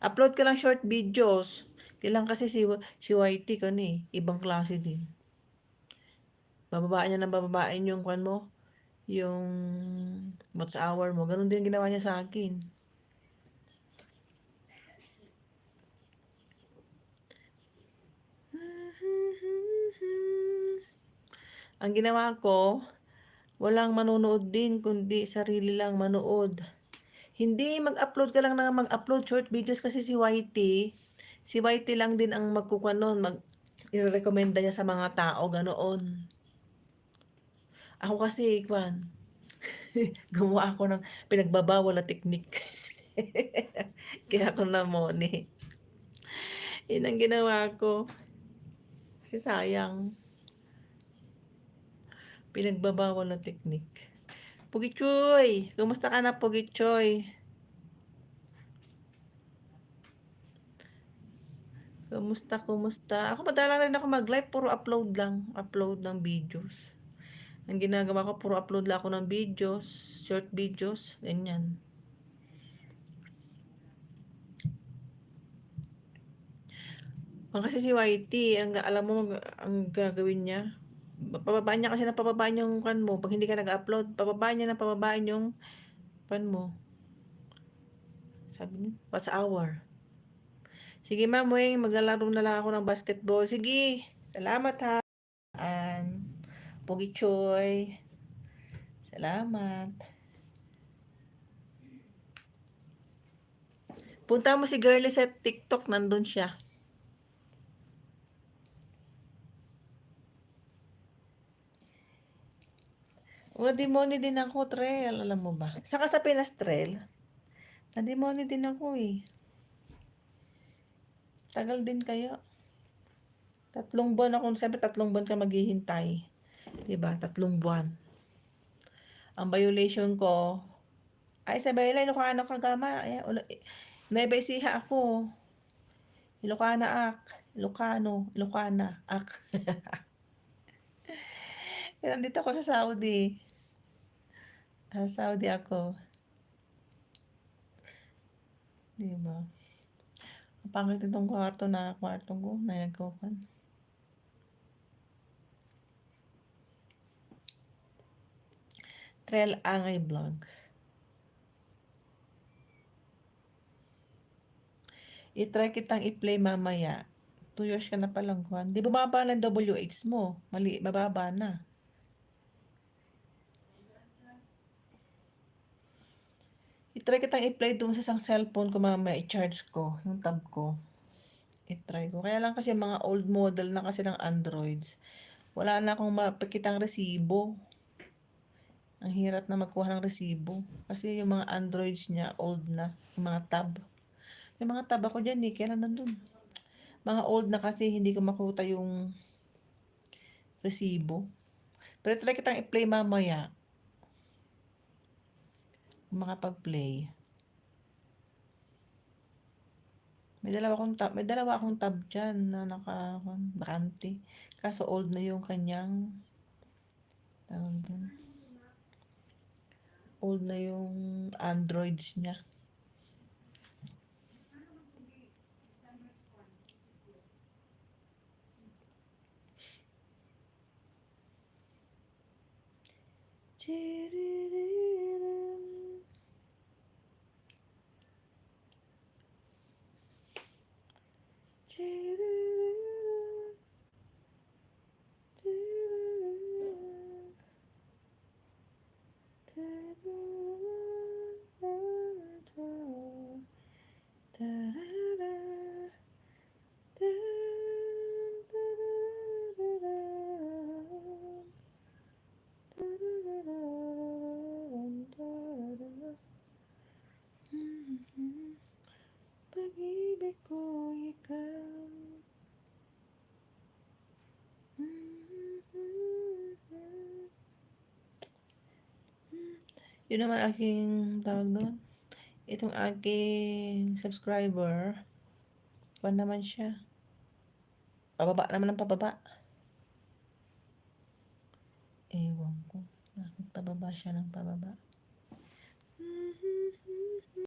Upload ka lang short videos. Kailan kasi si YT ka ibang klase din. Bababaan niya ng bababain yung kwan mo, yung watch hour mo. Ganun din ginawa niya sa akin. Ang ginawa ko, walang manonood din, kundi sarili lang manood. Hindi mag-upload ka lang na mag-upload short videos kasi si YT lang din ang magkukuha nun, i-recommenda niya sa mga tao, ganoon. Ako kasi, kwan, gumawa ako ng pinagbabawal na teknik. Kaya ako namoni. Yun ang ginawa ko. Kasi sayang. Pinagbabawal na teknik. Pugichoy! Kumusta ka na, Pugichoy? Kumusta? Ako madalang rin ako mag-live, puro upload lang. Upload ng videos. Ang ginagawa ko, puro upload lang ako ng videos, short videos, ganyan. Kasi si YT, alam mo, ang gagawin niya, pababaan niya kasi na pababaan yung kan mo. Pag hindi ka nag-upload, pababaan niya na pababaan yung kan mo. Sabi niya, what's hour? Sige, Ma'am Weng, maglalaro na lang ako ng basketball. Sige, salamat ha. Pogi Choy. Salamat. Punta mo si Girlie sa TikTok, nandun siya. Nademoni din ako, Trel. Alam mo ba? Saka sa Pinas, Trel. Nademoni din ako eh. Tagal din kaya. 3 buwan ako. Sabi 3 buwan ka maghihintay. Diba? 3 buwan. Ang violation ko, ay sa baylay, Ilocano kagama. May siha ako. Ilocana ak. Ilocana ak. Nandito ako sa Saudi. Sa Saudi ako. Diba? Ang pangit itong kwarto ko. Nagkukan. Trel Angay Vlog. I-try kitang i-play mamaya. 2 years ka na palang, Juan. Di bababa na WH mo. Mali, bababa na. I-try kitang i-play doon sa isang cellphone ko mamaya. I-charge ko. Yung tab ko. I-try ko. Kaya lang kasi mga old model na kasi ng Androids. Wala na akong mapakitang resibo. Ang hirap na magkuha ng resibo. Kasi yung mga Androids niya, old na. Yung mga tab. Yung mga tab ako dyan kailan nandun? Mga old na kasi hindi ko makuha yung resibo. Pero try kitang i-play mamaya. Makapag-play. May dalawa akong tab dyan na bakante. Kaso old na yung kanyang old na yung Androids niya. Pag-ibig ko ikaw. Yun naman aking tawag doon. Itong aking subscriber, pa naman siya. Pababa naman ng pababa. Ewan ko. Bakit pababa siya ng pababa?